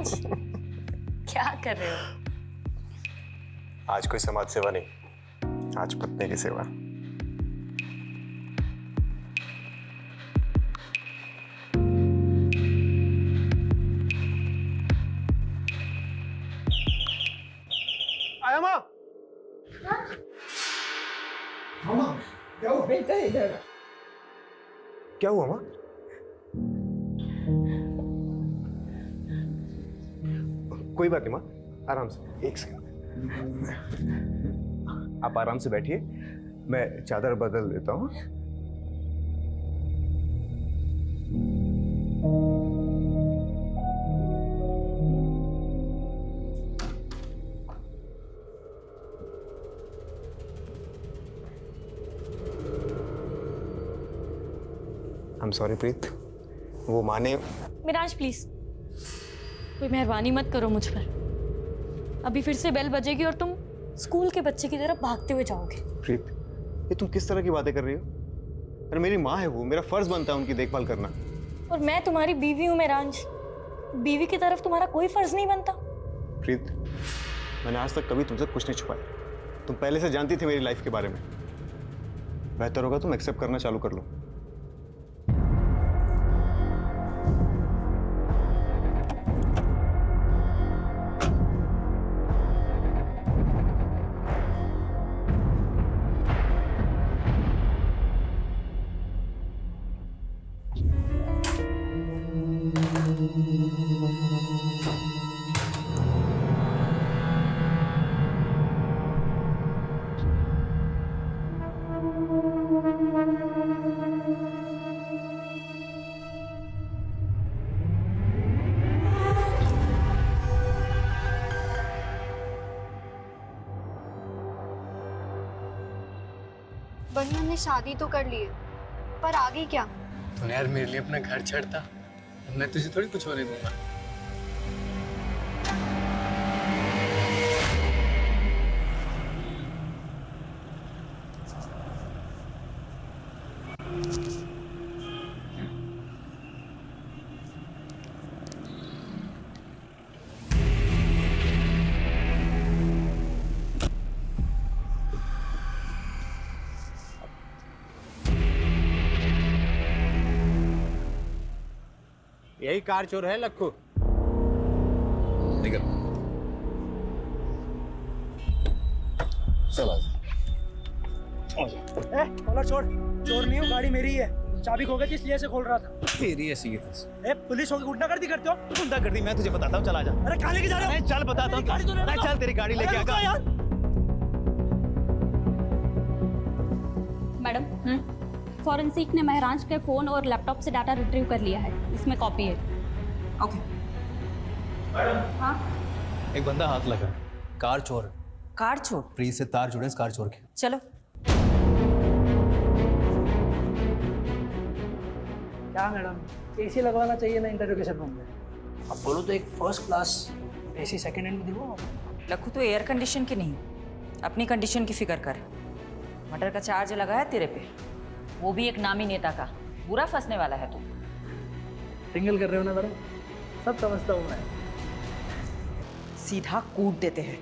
मेहराज, क्या कर रहे हो? आज कोई समाज सेवा नहीं, आज पत्नी की सेवा। आया माँ। मामा क्या हुआ? बेटा इधर। क्या हुआ माँ? कोई बात नहीं माँ, आराम से, एक सेकंड। आप आराम से बैठिए, मैं चादर बदल देता हूँ। I'm sorry प्रीत, वो माने। मेहराज प्लीज, कोई मेहरबानी मत करो मुझ पर। अभी फिर से बेल बजेगी और तुम स्कूल के बच्चे की तरफ भागते हुए जाओगे। प्रीत, ये तुम किस तरह की बातें कर रही हो? अरे मेरी माँ है वो, मेरा फर्ज बनता है उनकी देखभाल करना। और मैं तुम्हारी बीवी हूँ मेहराज, बीवी की तरफ तुम्हारा कोई फर्ज नहीं बनता? प्रीत, मैंने आज तक कभी तुमसे कुछ नहीं छुपाया। तुम पहले से जानती थी मेरी लाइफ के बारे में। बेहतर होगा तुम एक्सेप्ट करना चालू कर लो। बढ़िया ने शादी तो कर ली है, पर आगे क्या? तूने यार मेरे लिए अपना घर छोड़ता, मैं तुझे थोड़ी कुछ होने दूंगा। यही कार चोर है लक्खू। निकल चला कॉलर छोड़, चोर नहीं हूँ, गाड़ी मेरी है। चाबी खो गई थी इसलिए से खोल रहा था। तेरी ऐसी ही पुलिस होगी गुंडागर्दी करते हो? गुंडागर्दी मैं तुझे बताता हूँ, चला जा। अरे कहाँ लेके जा रहे हो? चल बताता हूँ, चल तेरी गाड़ी लेके आगा। यार मैडम, फॉरेंसिक ने महराज के फ़ोन और लैपटॉप से डाटा रिट्रीव कर लिया है, इसमें कॉपी है। ओके। हाँ, एक बंदा हाथ लगा, कार चोर। कार चोर? प्रीत से तार जुड़े इस कार चोर के। चलो। क्या मैडम, एसी लगवाना चाहिए ना इंटरोगेशन रूम में? अब बोलो तो एक first class AC second hand में दिलवाओ। लक्खू तो एयर कंडीशन की नहीं, अपनी कंडीशन की फिक्र कर। मर्डर का चार्ज लगा है तेरे पे, वो भी एक नामी नेता का। बुरा फंसने वाला है तू। सिंगल कर रहे हो ना मैडम, सब समझता हूँ मैं। सीधा कूट देते हैं।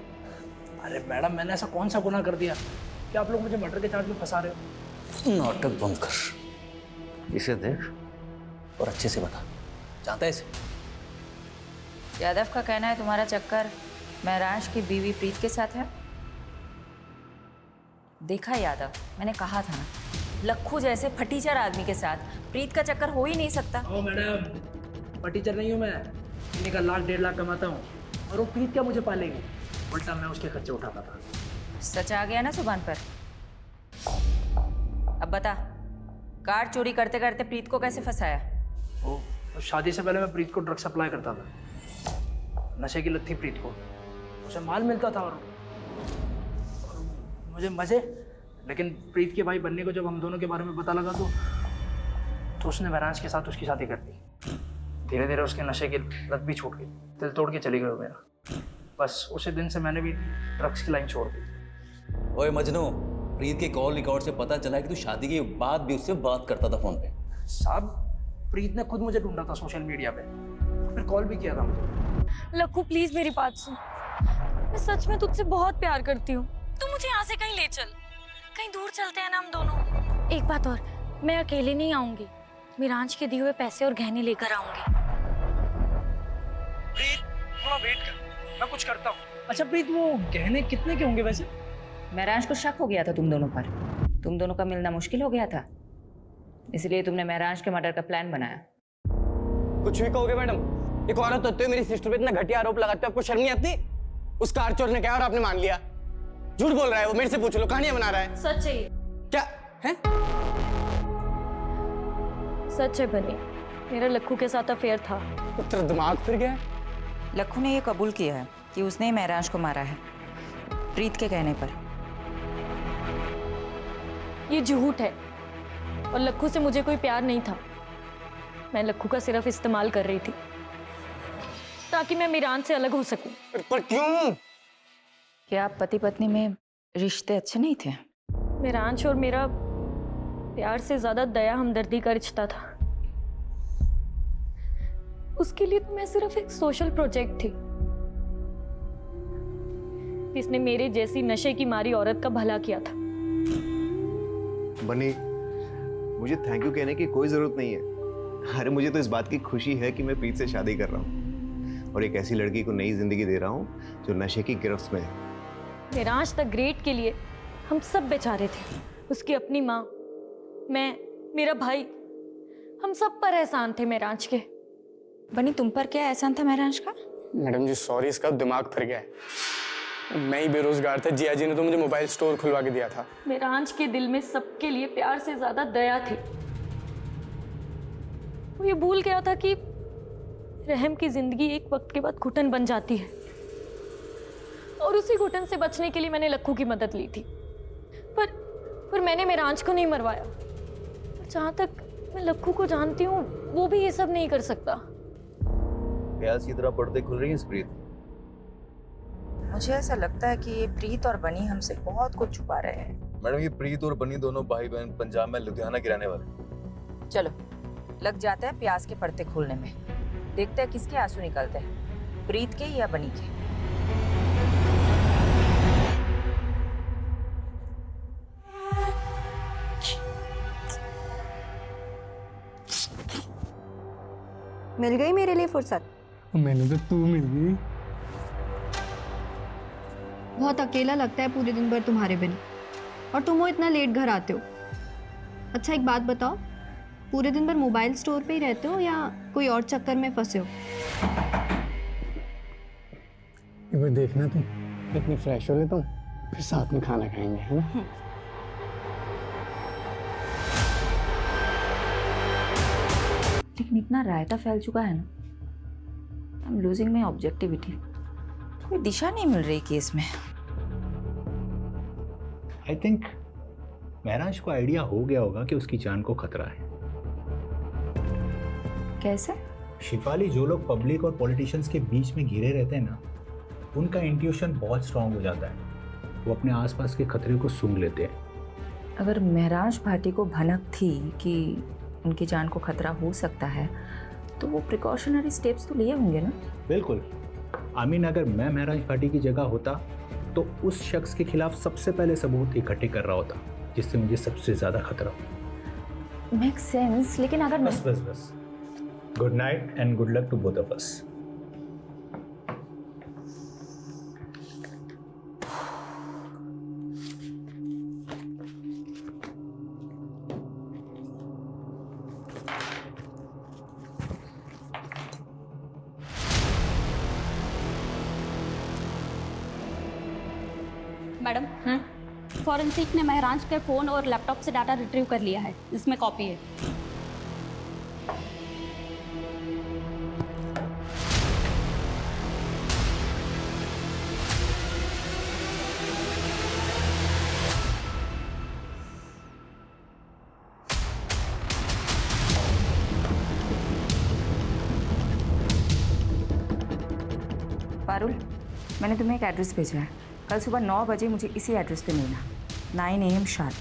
अरे मैडम, मैंने ऐसा कौन सा गुनाह कर दिया कि आप लोग मुझे मर्डर के चार्ज में फंसा रहे हो? नाटक बंद कर, इसे देख और अच्छे से बता, जानता है इसे? यादव का कहना है तुम्हारा चक्कर महराज की बीवी प्रीत के साथ है। देखा यादव, मैंने कहा था ना, लक्खू जैसे फटीचर आदमी के साथ प्रीत का चक्कर हो ही नहीं सकता। ओ मैडम, फटीचर नहीं हूँ मैं, महीने का 1,00,000-1.5 लाख कमाता हूँ, और वो प्रीत क्या मुझे पालेगी? उल्टा मैं उसके खर्चे उठाता था। सच आ गया ना जुबान पर? अब बता, कार चोरी करते करते प्रीत को कैसे फंसाया? वो शादी से पहले मैं प्रीत को ड्रग सप्लाई करता था। नशे की लत थी प्रीत को, उसे माल मिलता था और मुझे मजे। लेकिन प्रीत के भाई बनने को जब हम दोनों के बारे में पता लगा तो उसने महराज के साथ उसकी शादी कर दी। धीरे धीरे उसके नशे की लत भी छूट गई, दिल तोड़ के चली गई मेरा। बस उसी दिन से मैंने भी ड्रग्स की लाइन छोड़ दी। ओए मजनू, प्रीत के कॉल रिकॉर्ड से पता चला कि तू शादी के बाद भी उससे बात करता था फोन पे। साहब, प्रीत ने खुद मुझे ढूंढा था सोशल मीडिया पे, फिर कॉल भी किया था मुझे। लक्कू प्लीज मेरी बात सुन, मैं सच में तुझसे बहुत प्यार करती हूँ। तू मुझे यहाँ से कहीं ले चल, कहीं दूर चलते हैं ना हम दोनों। एक बात और, मैं अकेले नहीं आऊंगी, मिरांज के दिए हुए पैसे और गहने लेकर आऊंगी। प्रीत थोड़ा वेट कर, मैं कुछ करता हूँ। अच्छा प्रीत, वो गहने कितने के होंगे वैसे? महराज को शक हो गया था तुम दोनों पर, तुम दोनों का मिलना मुश्किल हो गया था, इसलिए तुमने महराज के मर्डर का प्लान बनाया। कुछ भी कहोगे मैडम, एक औरत होते हुए मेरी सिस्टर पे इतना घटिया आरोप लगाते हो, आपको शर्म नहीं आती? उस कार चोर ने कहा और आपने मान लिया। झूठ बोल रहा है वो, मेरे से पूछ लो, कहानियां बना रहा है। सच है ये, क्या है? सच है बनी, मेरा लक्कू के साथ अफेयर था। तो तेरा दिमाग फिर गया? लक्कू ने यह कबूल किया है कि उसने ही महराज को मारा है, प्रीत के कहने पर। ये झूठ है और लक्कू से मुझे कोई प्यार नहीं था। मैं लक्कू का सिर्फ इस्तेमाल कर रही थी ताकि मैं मिरान से अलग हो सकूं। पर क्यों? क्या आप पति पत्नी में रिश्ते अच्छे नहीं थे? मिरांश और मेरा प्यार से ज्यादा दया हमदर्दी का रिश्ता था। उसके लिए तो मैं सिर्फ एक सोशल प्रोजेक्ट थी जिसने मेरे जैसी नशे की मारी औरत का भला किया था। बनी, मुझे थैंक यू कहने की कोई जरूरत नहीं है। अरे मुझे तो इस बात की खुशी है कि मैं प्रीत से शादी कर रहा हूँ और एक ऐसी लड़की को नई जिंदगी दे रहा हूँ जो नशे की गिरफ्त में है। मिरांश तक ग्रेट के लिए हम सब बेचारे थे। उसकी अपनी माँ, मैं, मेरा भाई, हम सब पर एहसान थे मिरांश के। बनी, तुम पर क्या एहसान था महराज का? मैडम जी सॉरी, इसका दिमाग फिर गया है। मैं ही बेरोजगार था, जिया जी ने तो मुझे मोबाइल स्टोर खुलवा के दिया था। मिरांश के दिल में सबके लिए प्यार से ज्यादा दया थी। वो ये भूल गया था कि रहम की जिंदगी एक वक्त के बाद घुटन बन जाती है और उसी घुटन से बचने के लिए मैंने लक्कू की मदद ली थी। पर मैंने मिरांश को नहीं मरवाया। और जहां तक मैं लक्कू को जानती हूँ, वो भी ये सब नहीं कर सकता। प्याज की तरह पर्दे खुल रही हैं प्रीत। मुझे ऐसा लगता है कि ये प्रीत और बनी हमसे बहुत कुछ छुपा रहे हैं। मैडम ये प्रीत और बनी दोनों भाई बहन पंजाब में लुधियाना के रहने वाले। चलो लग जाता है प्याज के पर्दे खोलने में, देखते हैं किसके आंसू निकलते हैं, प्रीत के या बनी के। मिल गई मेरे लिए फुर्सत? मैंने तो तू मिल गई। बहुत अकेला लगता है पूरे दिन भर तुम्हारे बिना, और तुम वो इतना लेट घर आते हो। अच्छा एक बात बताओ, पूरे दिन भर मोबाइल स्टोर पे ही रहते हो या कोई और चक्कर में फंसे हो? एक बार देखना तुम इतनी फ्रेश हो गए तुम, फिर साथ में खाना खाएंगे, है ना? लेकिन इतना रायता फैल चुका है ना, I am losing my objectivity. कोई दिशा नहीं मिल रही केस में। आई थिंक महराज को आइडिया हो गया होगा कि उसकी जान को खतरा है। कैसे? शिफाली, जो लोग पब्लिक और पॉलिटिशियंस के बीच में घिरे रहते हैं ना, उनका इंट्यूशन बहुत स्ट्रांग हो जाता है। वो अपने आसपास के खतरे को सूंघ लेते हैं। अगर महराज भाटी को भनक थी कि उनकी जान को खतरा हो सकता है, तो वो प्रिकॉशनरी स्टेप्स तो लिए होंगे ना? बिल्कुल। आमीन, अगर मैं महराज भाटी की जगह होता तो उस शख्स के खिलाफ सबसे पहले सबूत इकट्ठे कर रहा होता जिससे मुझे सबसे ज्यादा खतरा हो। मेक सेंस, लेकिन अगर बस good night and good luck to both of us. Madam, forensic ने महराज के फ़ोन और लैपटॉप से डाटा रिट्रीव कर लिया है, इसमें कॉपी है। पारुल, मैंने तुम्हें एक एड्रेस भेजा है। कल सुबह 9 बजे मुझे इसी एड्रेस पे मिलना, 9 AM sharp.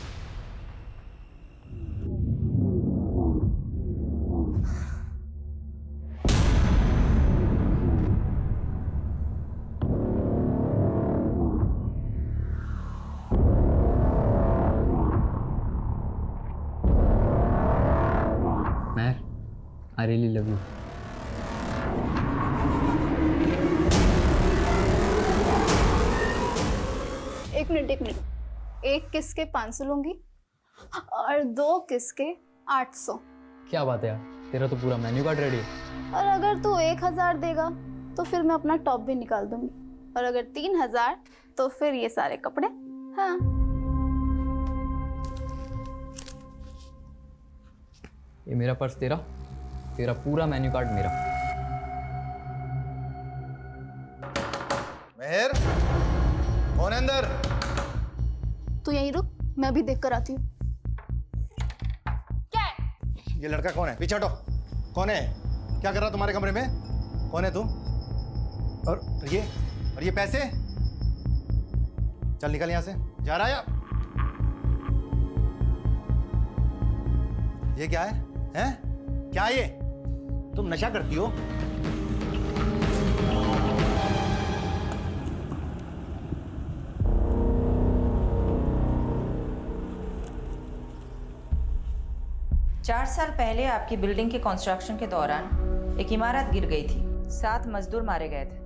I really love you. एक मिनट, एक किस के 500 लूंगी और 2 किस के 800। क्या बात है यार, तेरा तो पूरा मेन्यू कार्ड रेडी है। और अगर तू 1000 देगा तो फिर मैं अपना टॉप भी निकाल दूंगी, और अगर 3000 तो फिर ये सारे कपड़े। हाँ, ये मेरा पर्स तेरा, तेरा पूरा मेन्यू कार्ड मेरा। मेहर, कौन है अंदर? तू यहीं रुक, मैं अभी देख कर आती हूँ। क्या है? ये लड़का कौन है? पीछे हटो। कौन है? क्या कर रहा तुम्हारे कमरे में? कौन है तू? और ये पैसे? चल निकल यहाँ से। जा रहा है या? ये क्या है? हैं? क्या है ये? तुम नशा करती हो? चार साल पहले आपकी बिल्डिंग के कंस्ट्रक्शन के दौरान एक इमारत गिर गई थी, 7 मजदूर मारे गए थे।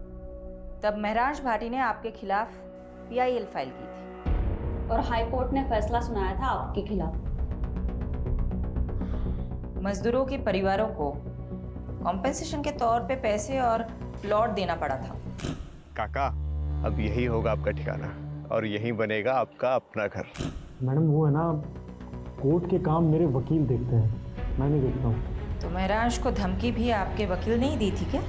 तब महराज भाटी ने आपके खिलाफ PIL फाइल की थी और हाई कोर्ट ने फैसला सुनाया था आपके खिलाफ। मजदूरों के परिवारों को कॉम्पेंसेशन के तौर पे पैसे और प्लॉट देना पड़ा था। काका, अब यही होगा आपका ठिकाना और यही बनेगा आपका अपना घर। मैडम वो है ना, कोर्ट के काम मेरे वकील देखते हैं, मैं नहीं देखता हूँ। तो महराज को धमकी भी आपके वकील ने ही दी थी क्या?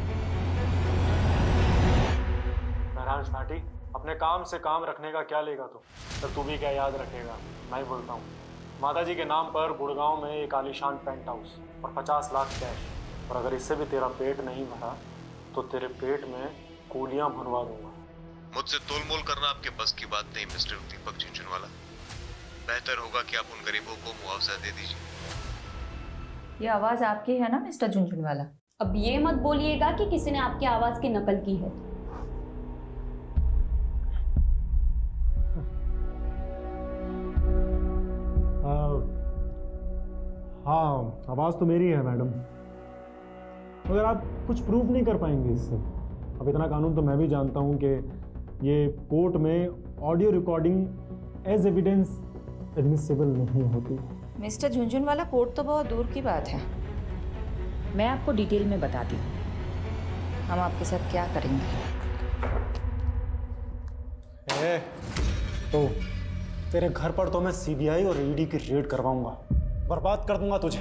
महराज भाटी, अपने काम से काम रखने का क्या लेगा तू भी क्या याद रखेगा? मैं ही बोलता हूँ, माता जी के नाम पर गुड़गांव में एक आलीशान पेंट हाउस और 50 लाख कैश, और अगर इससे भी तेरा पेट नहीं भरा तो तेरे पेट में कूलियां भरवा दूंगा। मुझसे तोलमोल करना आपके बस की बात नहीं मिस्टर दीपक झुनझुनवाला। बेहतर होगा कि आप उन गरीबों को मुआवजा दे दीजिए। ये आवाज आपकी है ना मिस्टर झुनझुनवाला? अब ये मत बोलिएगा कि किसी ने आपकी आवाज की नकल की है। हाँ, आवाज़ तो मेरी है मैडम, मगर आप कुछ प्रूव नहीं कर पाएंगे इससे। अब इतना कानून तो मैं भी जानता हूँ कि ये कोर्ट में audio recording as evidence admissible नहीं होती। मिस्टर झुनझुनवाला, कोर्ट तो बहुत दूर की बात है, मैं आपको डिटेल में बताती हूँ हम आपके साथ क्या करेंगे। तो तेरे घर पर तो मैं CBI और ED की रेड करवाऊंगा, बर्बाद कर दूंगा तुझे,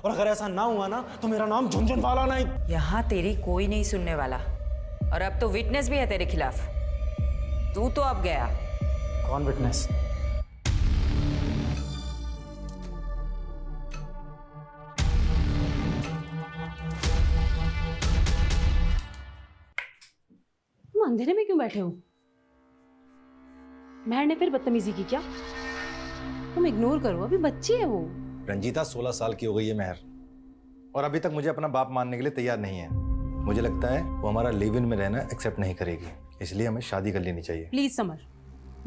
और अगर ऐसा ना हुआ ना तो मेरा नाम झुनझुनवाला नहीं। यहाँ तेरी कोई नहीं सुनने वाला, और अब तो विटनेस भी है तेरे खिलाफ। तू तो अब गया। कौन विटनेस? तुम अंधेरे में क्यों बैठे हो? महर ने फिर बदतमीजी की क्या? तुम इग्नोर करो, अभी बच्ची है वो। रंजीता 16 साल की हो गई है महर, और अभी तक मुझे अपना बाप मानने के लिए तैयार नहीं है। मुझे लगता है वो हमारा लिव इन में रहना एक्सेप्ट नहीं करेगी, इसलिए हमें शादी कर लेनी चाहिए। प्लीज समर,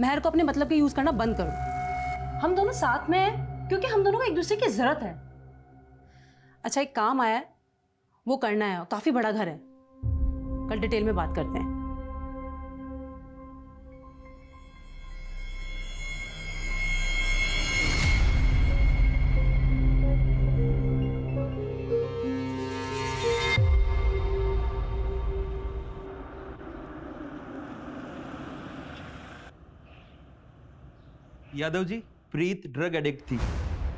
महर को अपने मतलब के यूज करना बंद करो। हम दोनों साथ में हैं क्योंकि हम दोनों को एक दूसरे की जरूरत है। अच्छा, एक काम आया है, वो करना है, काफी बड़ा घर है, कल डिटेल में बात करते हैं। यादव जी, प्रीत ड्रग एडिक्ट थी,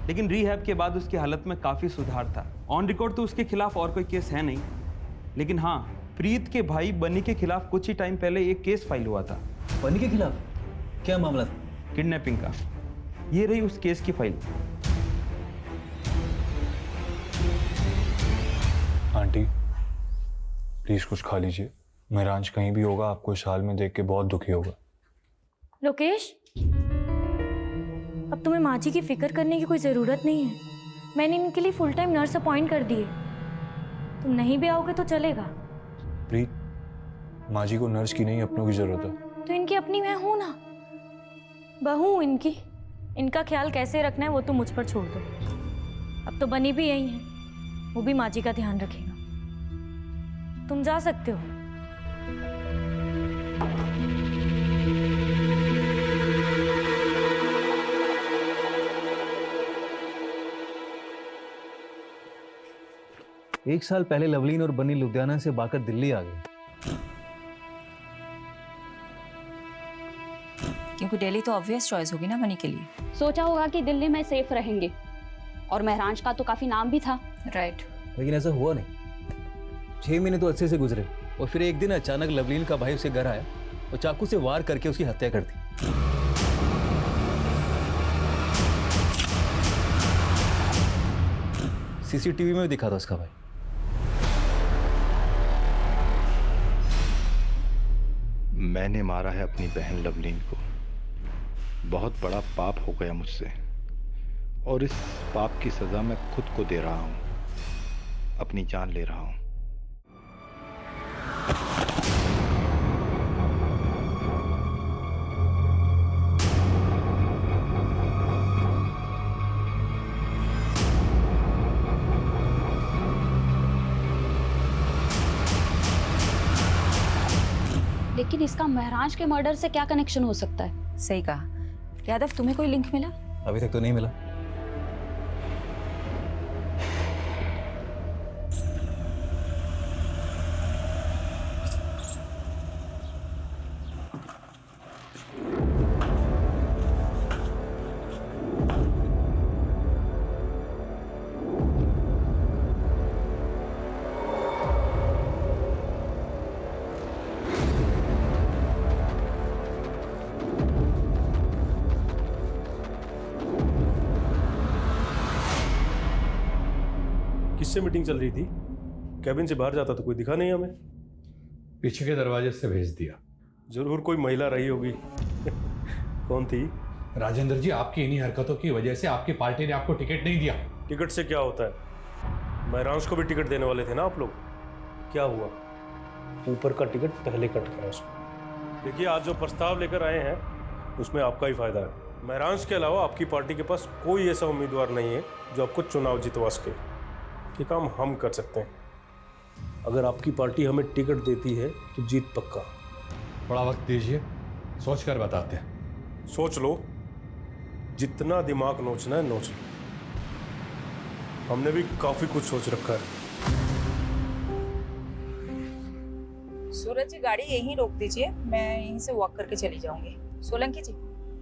लेकिन रिहैब के बाद उसकी हालत में काफ़ी सुधार था। ऑन रिकॉर्ड तो उसके खिलाफ और कोई केस है नहीं, लेकिन हाँ, प्रीत के भाई बनी के खिलाफ कुछ ही टाइम पहले एक केस फाइल हुआ था। बनी के खिलाफ क्या मामला था? किडनैपिंग का। ये रही उस केस की फाइल। आंटी प्लीज कुछ खा लीजिए, महराज कहीं भी होगा आपको इस हाल में देख के बहुत दुखी होगा। लोकेश, अब तुम्हें माँ जी की फिक्र करने की कोई ज़रूरत नहीं है। मैंने इनके लिए फुल टाइम नर्स अपॉइंट कर दी है। तुम नहीं भी आओगे तो चलेगा। प्रीत, माँ जी को नर्स की नहीं अपनों की जरूरत है। तो इनकी अपनी मैं हूं ना, बहू हूं इनकी। इनका ख्याल कैसे रखना है वो तो मुझ पर छोड़ दो। अब तो बनी भी यही है, वो भी माँ जी का ध्यान रखेगा। तुम जा सकते हो। एक साल पहले लवलीन और बनी लुधियाना से भागकर दिल्ली आ गई। क्योंकि दिल्ली तो ऑब्वियस चॉइस होगी ना बनी के लिए। सोचा होगा कि दिल्ली में सेफ रहेंगे, और महराज का तो काफी नाम भी था। राइट। लेकिन ऐसा हुआ नहीं। 6 महीने तो अच्छे से गुजरे और फिर एक दिन अचानक लवलीन का भाई उसे घर आया और चाकू से वार करके उसकी हत्या कर दी। सीसीटीवी में भी दिखा था उसका भाई। मैंने मारा है अपनी बहन लवलीन को। बहुत बड़ा पाप हो गया मुझसे, और इस पाप की सजा मैं खुद को दे रहा हूं, अपनी जान ले रहा हूं। लेकिन इसका महराज के मर्डर से क्या कनेक्शन हो सकता है? सही कहा। यादव, तुम्हें कोई लिंक मिला? अभी तक तो नहीं मिला। किससे मीटिंग चल रही थी? कैबिन से बाहर जाता तो कोई दिखा नहीं हमें। पीछे के दरवाजे से भेज दिया। जरूर कोई महिला रही होगी। कौन थी? राजेंद्र जी, आपकी इन्हीं हरकतों की वजह से आपकी पार्टी ने आपको टिकट नहीं दिया। टिकट से क्या होता है? महराज को भी टिकट देने वाले थे ना आप लोग। क्या हुआ? ऊपर का टिकट पहले कट गया उसको। देखिए, आज जो प्रस्ताव लेकर आए हैं उसमें आपका ही फायदा है। महराज के अलावा आपकी पार्टी के पास कोई ऐसा उम्मीदवार नहीं है जो आपको चुनाव जितवा सके। ये काम हम कर सकते हैं। अगर आपकी पार्टी हमें टिकट देती है तो जीत पक्का। थोड़ा वक्त दीजिए, सोच कर बताते हैं। सोच लो, जितना दिमाग नोचना है नोच लो। हमने भी काफी कुछ सोच रखा है। सूरज जी, गाड़ी यहीं रोक दीजिए, मैं यहीं से वॉक करके चली जाऊंगी। सोलंकी जी,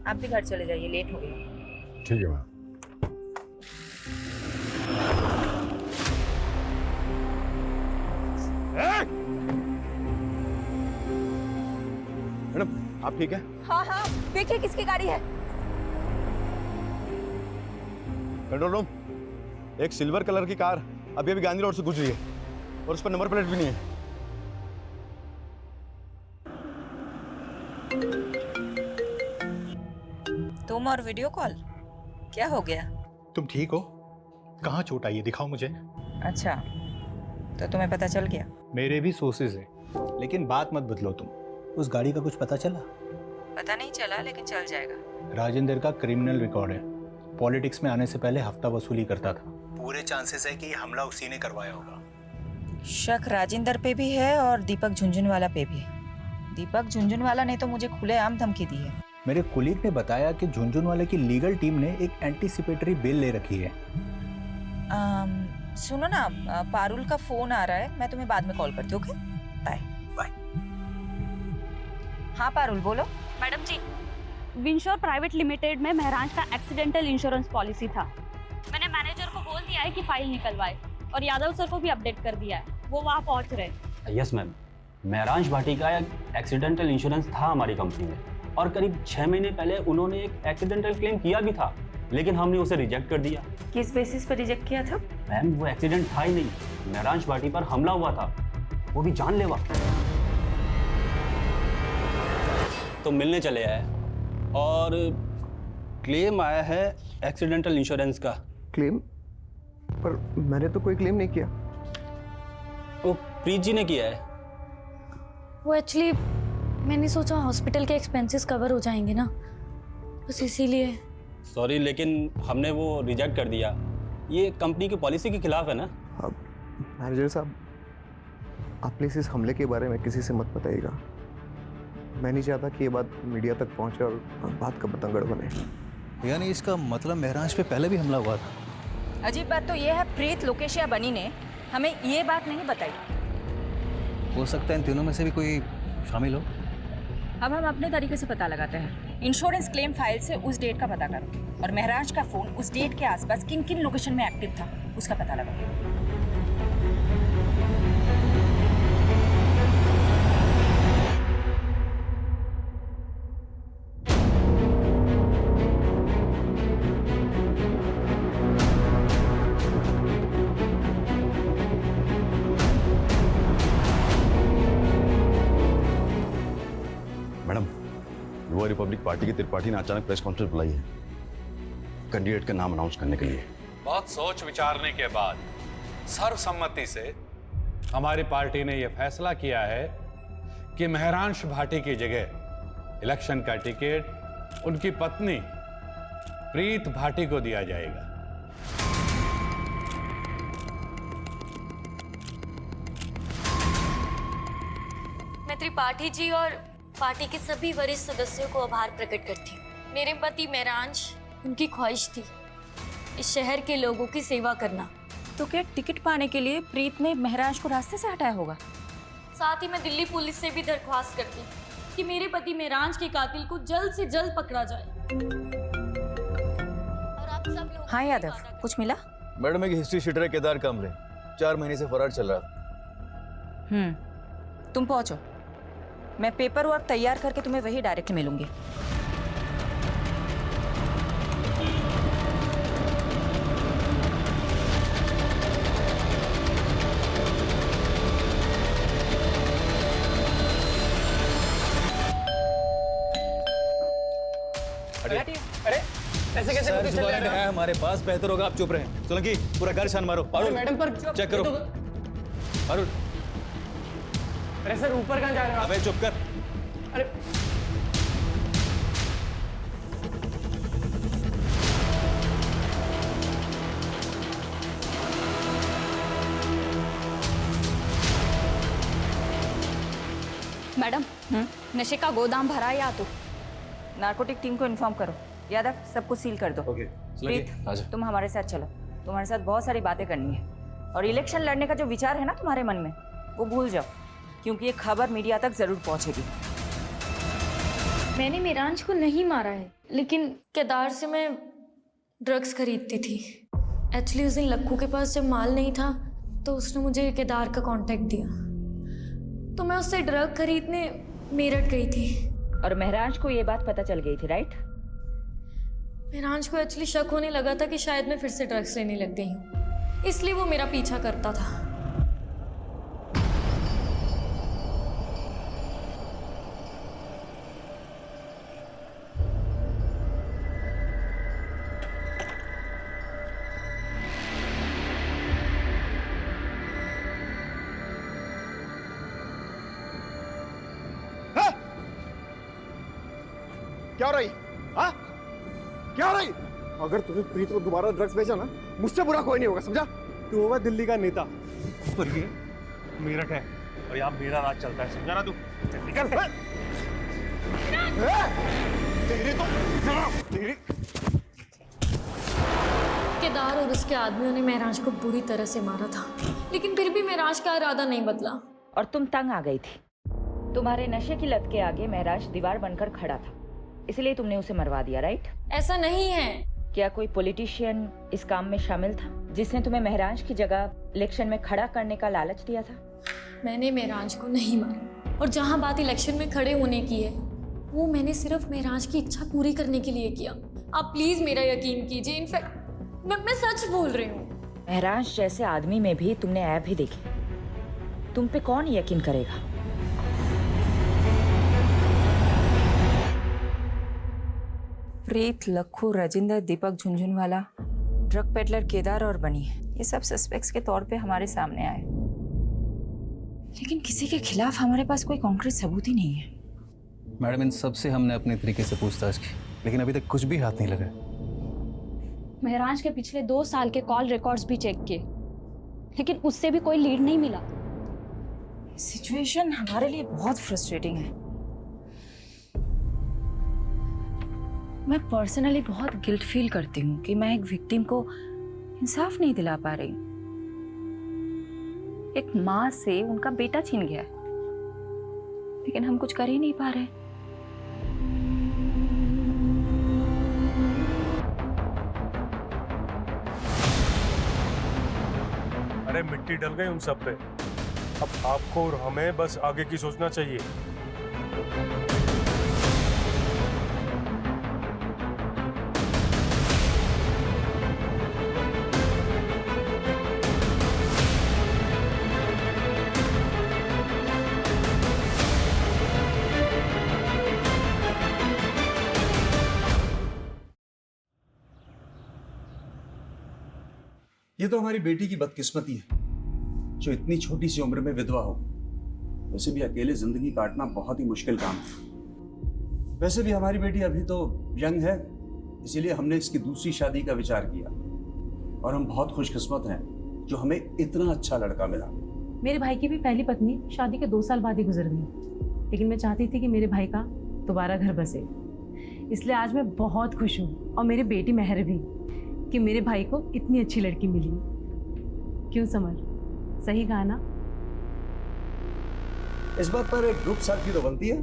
आप भी घर चले जाइए, लेट हो गई। ठीक है मैम। मैडम, आप ठीक है? हाँ हाँ, देखिए किसकी गाड़ी है। कंट्रोल रूम, एक सिल्वर कलर की कार अभी अभी गांधी रोड से गुजरी है और उस पर नंबर प्लेट भी नहीं है। तुम और वीडियो कॉल, क्या हो गया? तुम ठीक हो? कहाँ चोट आई है, दिखाओ मुझे। अच्छा, तो तुम्हें पता चल गया? मेरे भी सोर्सेज हैं, लेकिन बात मत बदलो तुम। उस गाड़ी का कुछ पता चला? पता नहीं चला, लेकिन चल जाएगा। राजेंद्र का क्रिमिनल रिकॉर्ड है। पॉलिटिक्स में आने से पहले हफ्ता वसूली करता था। पूरे चांसेस है कि ये हमला उसी ने करवाया होगा। शक राजेंद्र पे भी है और दीपक झुंझुनवाला पे भी। दीपक झुंझुनवाला ने तो मुझे खुलेआम धमकी दी है। मेरे कुलीग ने बताया कि झुंझुनवाले की लीगल टीम ने एक एंटीसिपेटरी बेल ले रखी है। सुनो ना, पारुल का फोन आ रहा है, मैं तुम्हें बाद में कॉल करती हूँ। Okay, bye bye. हाँ पारुल, बोलो। Madam ji, Winsure private limited में महराज का एक्सीडेंटल इंश्योरेंस पॉलिसी था। मैंने मैनेजर को बोल दिया है कि फाइल निकलवाए, और यादव सर को भी अपडेट कर दिया है, वो वहाँ पहुँच रहे। यस मैम, महराज भाटी का एक एक्सीडेंटल इंश्योरेंस था हमारी कंपनी में, और करीब 6 महीने पहले उन्होंने एक एक्सीडेंटल क्लेम किया भी था, लेकिन हमने उसे रिजेक्ट कर दिया। किस बेसिस पर रिजेक्ट किया था? मैम, वो एक्सीडेंट था ही नहीं, महराज भाटी पर हमला हुआ था, वो भी जानलेवा। तो मिलने चले आए और क्लेम आया है एक्सीडेंटल इंश्योरेंस का। क्लेम? पर मैंने तो कोई क्लेम नहीं किया। वो प्रीत जी ने किया है। वो एक्चुअली मैंने सोचा हॉस्पिटल के एक्सपेंसेस कवर हो जाएंगे ना, बस इसीलिए। सॉरी, लेकिन हमने वो रिजेक्ट कर दिया। ये कंपनी की पॉलिसी के खिलाफ है ना। अब मैनेजर साहब, आप प्लीज इस हमले के बारे में किसी से मत बताइएगा। मैं नहीं चाहता कि ये बात मीडिया तक पहुंचे और बात का बतंगड़ बने। यानी इसका मतलब महराज पे पहले भी हमला हुआ था? अजीब बात तो ये है, प्रीत, लोकेश या बनी ने हमें ये बात नहीं बताई। हो सकता है इन तीनों में से भी कोई शामिल हो। अब हम अपने तरीके से पता लगाते हैं। इंश्योरेंस क्लेम फाइल से उस डेट का पता करो और महराज का फोन उस डेट के आसपास किन किन लोकेशन में एक्टिव था उसका पता लगाओ। मैडम, युवा रिपब्लिक पार्टी के त्रिपाठी ने अचानक प्रेस कॉन्फ्रेंस बुलाई है कैंडिडेट का नाम अनाउंस करने के लिए। बहुत सोच विचारने के बाद सर्वसम्मति से हमारी पार्टी ने यह फैसला किया है कि महरांश भाटी की जगह इलेक्शन का टिकट उनकी पत्नी प्रीत भाटी को दिया जाएगा। मैं त्रिपाठी जी और पार्टी के सभी वरिष्ठ सदस्यों को आभार प्रकट करती हूँ। मेरे पति महरांश, उनकी ख्वाहिश थी इस शहर के लोगों की सेवा करना। तो क्या टिकट पाने के लिए प्रीत ने महराज को रास्ते से हटाया होगा? साथ ही मैं दिल्ली पुलिस से भी दरख्वास्त करती कि मेरे पति महराज के कातिल को जल्द से जल्द पकड़ा जाए। और आप सब लोग हाँ यादव, कुछ मिला? मैडम, एक हिस्ट्री शीटर है केदार कामरे, 4 महीने से फरार चल रहा था। तुम पहुंचो, मैं पेपर वर्क तैयार करके तुम्हें वही डायरेक्ट मिलूंगी। अरे ऐसे कैसे सर, जो वारंट है हमारे पास, बेहतर होगा आप चुप रहें। सोलंकी, पूरा घर छान मारो। अरे मैडम, पर चेक करो। अरुण, अरे सर, ऊपर कहाँ जा रहे हो? अबे चुप कर। अरे मैडम, नशे का गोदाम भरा या तो? नार्कोटिक टीम को इन्फॉर्म करो। यादव, सब कुछ सील कर दो। प्रीत, तुम हमारे साथ चलो, तुम्हारे साथ बहुत सारी बातें करनी है। और इलेक्शन लड़ने का जो विचार है ना तुम्हारे मन में, वो भूल जाओ, क्योंकि ये खबर मीडिया तक जरूर पहुंचेगी। मैंने महराज को नहीं मारा है, लेकिन केदार से मैं ड्रग्स खरीदती थी। एक्चुअली उस दिन लक्कू के पास जब माल नहीं था तो उसने मुझे केदार का कांटेक्ट दिया, तो मैं उससे ड्रग खरीदने मेरठ गई थी। और महराज को ये बात पता चल गई थी, राइट? महराज को एक्चुअली शक होने लगा था कि शायद मैं फिर से ड्रग्स लेने लग गई हूँ, इसलिए वो मेरा पीछा करता था। क्या हो रही? हाँ? क्या हो रही? अगर तुमने प्रीत को दोबारा ड्रग्स बेचा ना, मुझसे बुरा कोई नहीं होगा, समझा? तू होगा दिल्ली का नेता और ये मेरठ है और यहाँ मेरा राज चलता है, समझा ना तू? निकल। केदार और उसके आदमियों ने महराज को बुरी तरह से मारा था, लेकिन फिर भी महराज का इरादा नहीं बदला। और तुम तंग आ गई थी। तुम्हारे नशे की लत के आगे महराज दीवार बनकर खड़ा था, इसलिए तुमने उसे मरवा दिया, राइट? ऐसा नहीं है। क्या कोई पॉलिटिशियन इस काम में शामिल था जिसने तुम्हें महराज की जगह इलेक्शन में खड़ा करने का लालच दिया था? मैंने महराज को नहीं मारा, और जहाँ बात इलेक्शन में खड़े होने की है, वो मैंने सिर्फ महराज की इच्छा पूरी करने के लिए किया। आप प्लीज मेरा यकीन कीजिए, इनफैक्ट मैं सच बोल रही हूँ। महराज जैसे आदमी में भी तुमने ऐप ही देखी, तुम पे कौन यकीन करेगा? प्रीत, लक्खू, राजिंदर, दीपक झुंझुनवाला, ड्रग पेडलर केदार और बनी, ये सब सस्पेक्ट्स के तौर पे हमारे सामने आए, लेकिन किसी के खिलाफ हमारे पास कोई कॉन्क्रीट सबूत ही नहीं है। मैडम, इन सब से हमने अपने तरीके से पूछताछ की, लेकिन अभी तक कुछ भी हाथ नहीं लगा। महराज के पिछले 2 साल के कॉल रिकॉर्ड्स भी चेक किए, लेकिन उससे भी कोई लीड नहीं मिला। सिचुएशन हमारे लिए बहुत फ्रस्ट्रेटिंग है। मैं पर्सनली बहुत गिल्ट फील करती हूँ कि मैं एक विक्टिम को इंसाफ नहीं दिला पा रही। एक माँ से उनका बेटा छीन गया है, लेकिन हम कुछ कर ही नहीं पा रहे। अरे मिट्टी डल गई उन सब पे, अब आपको और हमें बस आगे की सोचना चाहिए। ये तो हमारी बेटी की बदकिस्मती है जो इतनी छोटी सी उम्र में विधवा हो। वैसे भी अकेले जिंदगी काटना बहुत ही मुश्किल काम है। वैसे भी हमारी बेटी अभी तो यंग है, इसीलिए हमने इसकी दूसरी शादी का विचार किया और हम बहुत खुशकिस्मत हैं जो हमें इतना अच्छा लड़का मिला। मेरे भाई की भी पहली पत्नी शादी के 2 साल बाद ही गुजर गई, लेकिन मैं चाहती थी कि मेरे भाई का दोबारा घर बसे, इसलिए आज मैं बहुत खुश हूँ और मेरी बेटी मेहर भी कि मेरे भाई को इतनी अच्छी लड़की मिली। क्यों समर, सही कहा ना? इस बात पर एक ग्रुप सेल्फी तो बनती है।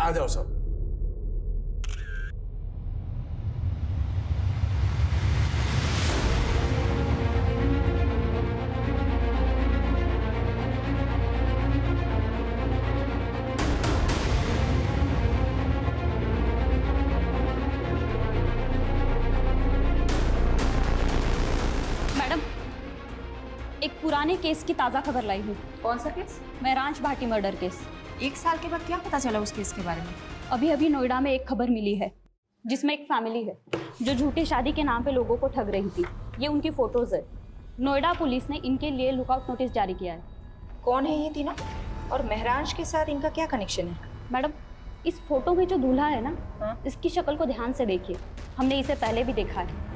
आ जाओ सब। एक पुराने केस की ताज़ा खबर लाई हूँ। कौन सा case? Mahransh Bhati murder case. 1 साल के बाद क्या पता चला उस केस के बारे में? अभी अभी नोएडा में एक खबर मिली है जिसमें एक फैमिली है जो झूठी शादी के नाम पे लोगों को ठग रही थी। ये उनकी फोटोज है। नोएडा पुलिस ने इनके लिए लुकआउट नोटिस जारी किया है। कौन है ये तीनों और महरांश के साथ इनका क्या कनेक्शन है? मैडम, इस फोटो में जो दूल्हा है ना, इसकी शक्ल को ध्यान से देखिए। हमने इसे पहले भी देखा है।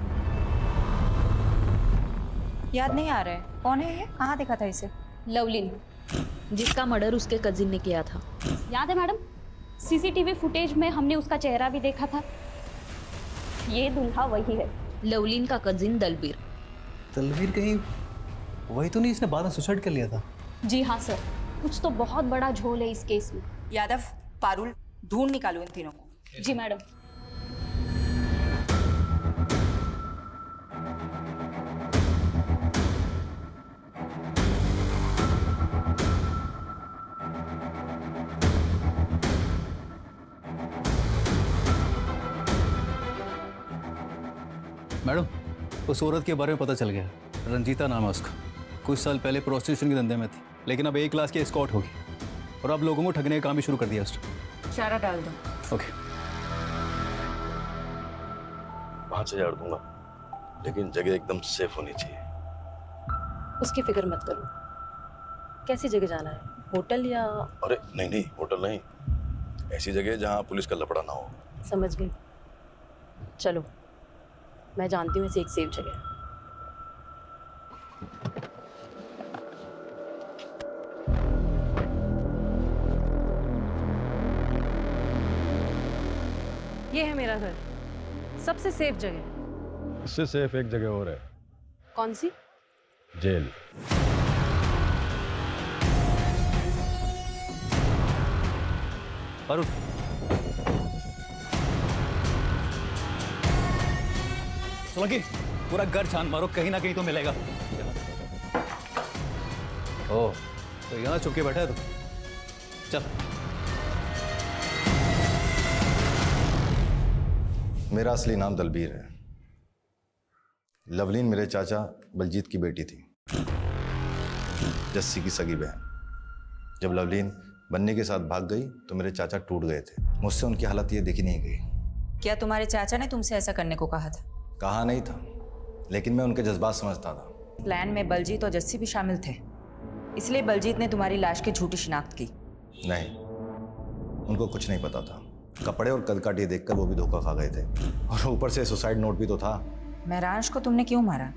याद नहीं आ रहा है कौन है ये, कहाँ देखा था इसे? लवलीन, जिसका मर्डर उसके कजिन ने किया था। याद है मैडम? सीसीटीवी फुटेज में हमने उसका चेहरा भी देखा था। ये दूल्हा वही है, लवलीन का कजिन दलबीर। दलबीर कहीं वही तो नहीं इसने बाद में सुसाइड कर लिया था? जी हाँ सर, कुछ तो बहुत बड़ा झोल है इस केस में। यादव, पारुल, ढूंढ निकालो इन तीनों को। जी मैडम। मैडम, उस औरत के बारे में पता चल गया। रंजीता नाम है उसका। कुछ साल पहले प्रोस्टिट्यूशन के धंधे में थी, लेकिन अब A क्लास की एस्कॉर्ट होगी और अब लोगों को ठगने का काम भी शुरू कर दिया उसने। चारा डाल दो। ओके। 5000 दूंगा, लेकिन जगह एकदम सेफ होनी चाहिए। उसकी फिक्र मत करो। कैसी जगह जाना है, होटल या? अरे नहीं नहीं, होटल नहीं, ऐसी जगह जहाँ पुलिस का लफड़ा ना हो। समझ गई। चलो, मैं जानती हूँ ऐसी एक सेफ जगह। ये है मेरा घर, सबसे सेफ जगह। इससे सेफ एक जगह और है। कौन सी? जेल। अरुण, सोलंकी, पूरा घर छान मारो, कहीं ना कहीं तो मिलेगा। ओह, तो यहाँ छुप के बैठा है तू। चल। मेरा असली नाम दलबीर है। लवलीन मेरे चाचा बलजीत की बेटी थी, जस्सी की सगी बहन। जब लवलीन बन्नी के साथ भाग गई तो मेरे चाचा टूट गए थे। मुझसे उनकी हालत ये देखी नहीं गई। क्या तुम्हारे चाचा ने तुमसे ऐसा करने को कहा था? कहा नहीं था, लेकिन मैं उनके जज्बात समझता था। प्लान में बलजीत और जस्सी भी शामिल थे, इसलिए बलजीत ने तुम्हारी लाश की झूठी शिनाख्त की। नहीं, उनको कुछ नहीं पता था। कपड़े और कदकाठी देखकर वो भी धोखा खा गए थे, और ऊपर से सुसाइड नोट भी तो था। महरांश को तुमने क्यों मारा?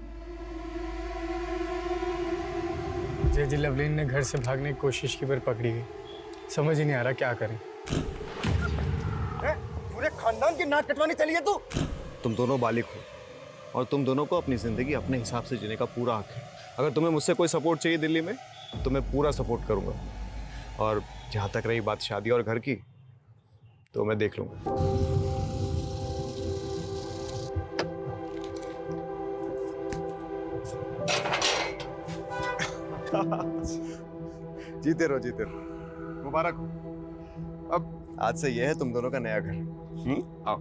जी लवलीन ने घर से भागने की कोशिश की पर पकड़ी गई। समझ ही नहीं आ रहा क्या करें। पूरे खानदान की नाक कटवाने चली है तू। तुम दोनों बालिग हो और तुम दोनों को अपनी जिंदगी अपने हिसाब से जीने का पूरा हक है। अगर तुम्हें मुझसे कोई सपोर्ट चाहिए दिल्ली में तो मैं पूरा सपोर्ट करूंगा। और जहां तक रही बात शादी और घर की, तो मैं देख लूंगा। जीते रहो जीते रहो, मुबारक हो। अब आज से यह है तुम दोनों का नया घर। आओ,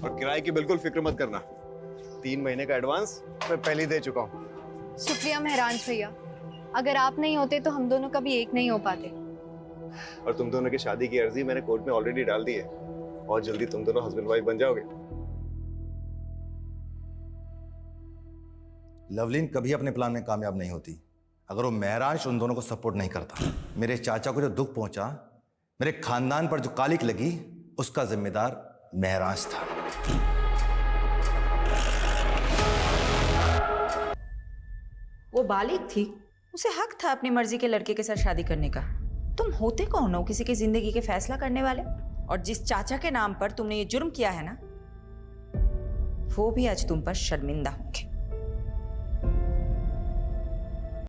और किराए की बिल्कुल फिक्र मत करना। 3 महीने का एडवांस मैं पहले ही दे चुका हूँ। शुक्रिया महराज भैया, अगर आप नहीं होते तो हम दोनों कभी एक नहीं हो पाते। और तुम दोनों की शादी की अर्जी मैंने कोर्ट में ऑलरेडी डाल दी है और जल्दी तुम दोनों हस्बैंड वाइफ बन जाओगे। लवलीन कभी अपने प्लान में कामयाब नहीं होती अगर वो महराज उन दोनों को सपोर्ट नहीं करता। मेरे चाचा को जो दुख पहुंचा, मेरे खानदान पर जो कालिक लगी, उसका जिम्मेदार महराज था। वो बालिग थी, उसे हक था अपनी मर्जी के लड़के के साथ शादी करने का। तुम होते कौन हो किसी की जिंदगी के फैसला करने वाले? और जिस चाचा के नाम पर तुमने ये जुर्म किया है ना, वो भी आज तुम पर शर्मिंदा होंगे।